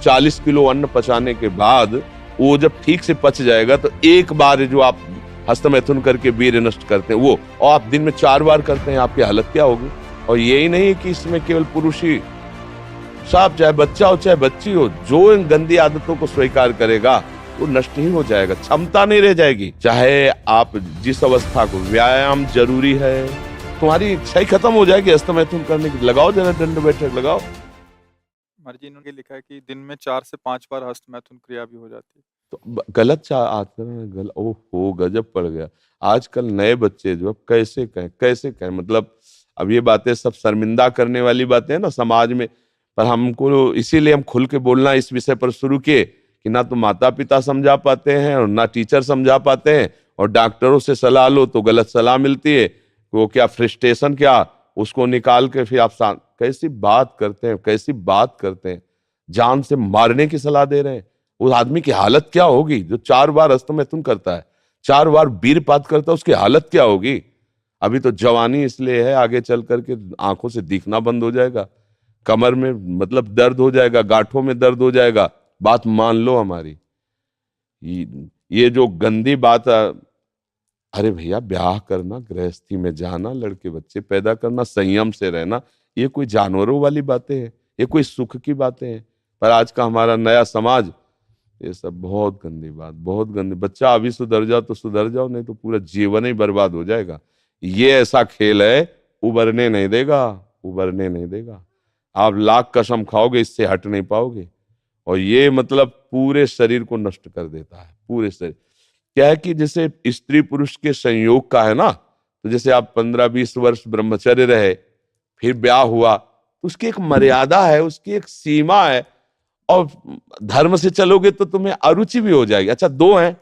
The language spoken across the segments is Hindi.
40 किलो अन्न पचाने के बाद वो जब ठीक से पच जाएगा तो एक बार जो आप हस्तमैथुन करके वीर्य नष्ट करते हैं वो, और आप दिन में 4 बार करते हैं, आपकी हालत क्या होगी। और यही नहीं है कि इसमें केवल पुरुष ही, साफ चाहे बच्चा हो चाहे बच्ची हो, जो इन गंदी आदतों को स्वीकार करेगा वो नष्ट ही हो जाएगा, क्षमता नहीं रह जाएगी। चाहे आप जिस अवस्था को, व्यायाम जरूरी है, तुम्हारी इच्छा ही खत्म हो जाएगी हस्तमैथुन करने की। लगाओ जरा दंड बैठक लगाओ। मर्जी इन्होंने लिखा है कि दिन में 4 से 5 बार हस्तमैथुन क्रिया भी हो जाती है। तो गलत आचरण, ओहो गजब पड़ गया। आजकल नए बच्चे जो कैसे कहें, मतलब अब ये बातें सब शर्मिंदा करने वाली बातें हैं ना समाज में, पर हमको इसीलिए हम खुल के बोलना इस विषय पर शुरू किए कि ना तो माता पिता समझा पाते हैं और ना टीचर समझा पाते हैं, और डॉक्टरों से सलाह लो तो गलत सलाह मिलती है। वो क्या फ्रस्ट्रेशन, क्या उसको निकाल के फिर आप कैसी बात करते हैं, जान से मारने की सलाह दे रहे हैं। उस आदमी की हालत क्या होगी जो 4 बार हस्तमैथुन करता है, 4 बार वीरपात करता है, उसकी हालत क्या होगी। अभी तो जवानी इसलिए है, आगे चल करके आंखों से दिखना बंद हो जाएगा, कमर में मतलब दर्द हो जाएगा, गांठों में दर्द हो जाएगा। बात मान लो हमारी, ये जो गंदी बात, अरे भैया ब्याह करना, गृहस्थी में जाना, लड़के बच्चे पैदा करना, संयम से रहना, ये कोई जानवरों वाली बातें हैं, ये कोई सुख की बातें हैं। पर आज का हमारा नया समाज, ये सब बहुत गंदी बात, बहुत गंदी। बच्चा अभी सुधर जाओ तो सुधर जाओ, नहीं तो पूरा जीवन ही बर्बाद हो जाएगा। ये ऐसा खेल है, उबरने नहीं देगा। आप लाख कसम खाओगे, इससे हट नहीं पाओगे। और ये मतलब पूरे शरीर को नष्ट कर देता है, पूरे शरीर। क्या है कि जैसे स्त्री पुरुष के संयोग का है ना, तो जैसे आप 15-20 वर्ष ब्रह्मचर्य रहे, फिर ब्याह हुआ, तो उसकी एक मर्यादा है, उसकी एक सीमा है। और धर्म से चलोगे तो तुम्हें अरुचि भी हो जाएगी। अच्छा, 2 हैं,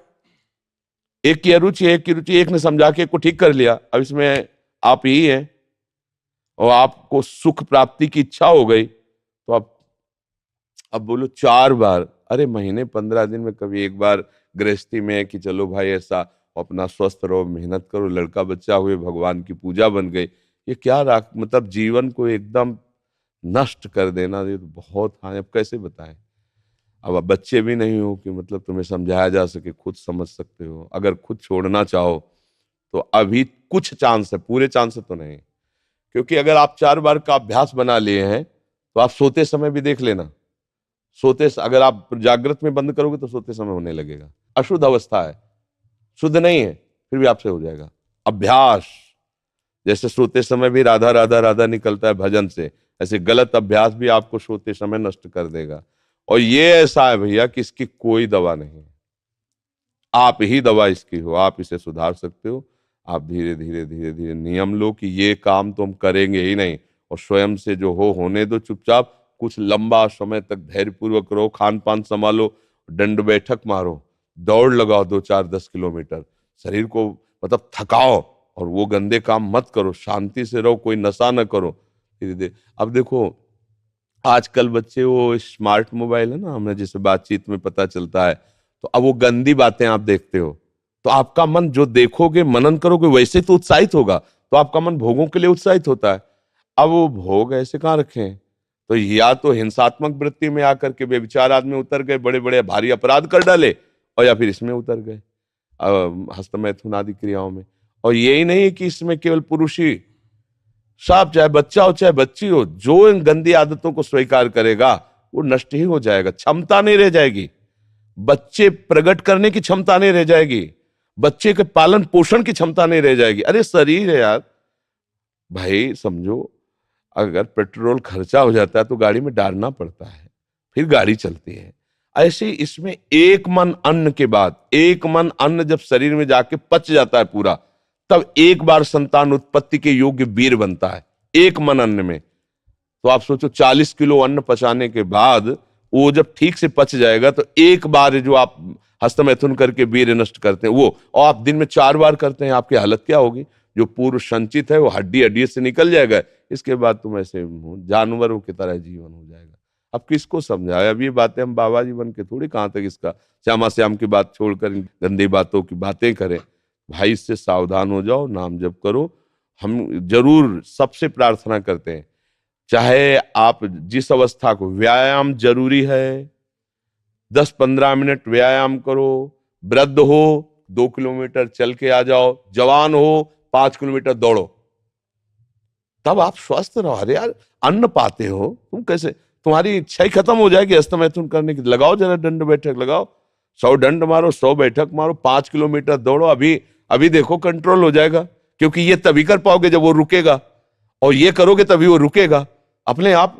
एक की अरुचि एक की रुचि, एक ने समझा के एक को ठीक कर लिया, अब इसमें आप ही हैं, और आपको सुख प्राप्ति की इच्छा हो गई, तो आप अब बोलो 4 बार, अरे महीने 15 दिन में कभी एक बार गृहस्थी में कि चलो भाई ऐसा अपना स्वस्थ रहो, मेहनत करो, लड़का बच्चा हुए, भगवान की पूजा बन गई। ये क्या मतलब जीवन को एकदम नष्ट कर देना, ये तो बहुत। हाँ, अब कैसे बताएं। अब आप बच्चे भी नहीं हो कि मतलब तुम्हें समझाया जा सके, खुद समझ सकते हो। अगर खुद छोड़ना चाहो तो अभी कुछ चांस है, पूरे चांस तो नहीं, क्योंकि अगर आप 4 बार का अभ्यास बना लिए हैं तो आप सोते समय भी देख लेना। अगर आप जागृत में बंद करोगे तो सोते समय होने लगेगा। अशुद्ध अवस्था है, शुद्ध नहीं है, फिर भी आपसे हो जाएगा। अभ्यास, जैसे सोते समय भी राधा राधा राधा निकलता है भजन से, ऐसे गलत अभ्यास भी आपको सोते समय नष्ट कर देगा। और ये ऐसा है भैया कि इसकी कोई दवा नहीं है, आप ही दवा इसकी हो। आप इसे सुधार सकते हो। आप धीरे धीरे नियम लो कि ये काम तो हम करेंगे ही नहीं, और स्वयं से जो होने दो चुपचाप। कुछ लंबा समय तक धैर्यपूर्वक रहो, खान पान संभालो, दंड बैठक मारो, दौड़ लगाओ 2-4-10 किलोमीटर, शरीर को मतलब थकाओ, और वो गंदे काम मत करो, शांति से रहो, कोई नशा न करो। धीरे धीरे अब देखो, आजकल बच्चे वो स्मार्ट मोबाइल है ना, हमें जैसे बातचीत में पता चलता है, तो अब वो गंदी बातें आप देखते हो, तो आपका मन जो देखोगे, मनन करोगे, वैसे तो उत्साहित होगा, तो आपका मन भोगों के लिए उत्साहित होता है। अब वो भोग ऐसे कहाँ रखें, तो या तो हिंसात्मक वृत्ति में आकर के बेविचार आदमी उतर गए, बड़े बड़े भारी अपराध कर डाले, और या फिर इसमें उतर गए, हस्तमैथुन आदि क्रियाओं में। और यही नहीं कि इसमें केवल पुरुष ही, साफ चाहे बच्चा हो चाहे बच्ची हो, जो इन गंदी आदतों को स्वीकार करेगा वो नष्ट ही हो जाएगा, क्षमता नहीं रह जाएगी। बच्चे प्रकट करने की क्षमता नहीं रह जाएगी, बच्चे के पालन पोषण की क्षमता नहीं रह जाएगी। अरे शरीर है यार भाई, समझो, अगर पेट्रोल खर्चा हो जाता है तो गाड़ी में डालना पड़ता है, फिर गाड़ी चलती है। ऐसे इसमें एक मन अन्न के बाद, एक मन अन्न जब शरीर में जाके पच जाता है पूरा, तब एक बार संतान उत्पत्ति के योग्य वीर बनता है, एक मन अन्न में। तो आप सोचो 40 किलो अन्न पचाने के बाद वो जब ठीक से पच जाएगा तो एक बार जो आप हस्तमैथुन करके वीर्य नष्ट करते हैं वो, और आप दिन में 4 बार करते हैं, आपकी हालत क्या होगी। जो पूर्व संचित है वो हड्डी हड्डी से निकल जाएगा, इसके बाद तुम ऐसे जानवरों की तरह जीवन हो जाएगा। अब किसको समझाए, अब ये बातें हम बाबा जी बन के थोड़ी कहाँ तक इसका श्यामा श्याम की बात छोड़कर गंदी बातों की बातें करें। भाई इससे सावधान हो जाओ, नाम जप करो। हम जरूर सबसे प्रार्थना करते हैं, चाहे आप जिस अवस्था को, व्यायाम जरूरी है, 10-15 मिनट व्यायाम करो। वृद्ध हो 2 किलोमीटर चल के आ जाओ, जवान हो 5 किलोमीटर दौड़ो, तब आप स्वस्थ रहो। अरे यार, अन्न पाते हो तुम, कैसे तुम्हारी इच्छा ही खत्म हो जाएगी हस्तमैथुन करने की। लगाओ जरा दंड बैठक, लगाओ, 100 दंड मारो, 100 बैठक मारो, 5 किलोमीटर दौड़ो। अभी अभी देखो कंट्रोल हो जाएगा, क्योंकि ये तभी कर पाओगे जब वो रुकेगा, और ये करोगे तभी वो रुकेगा। अपने आप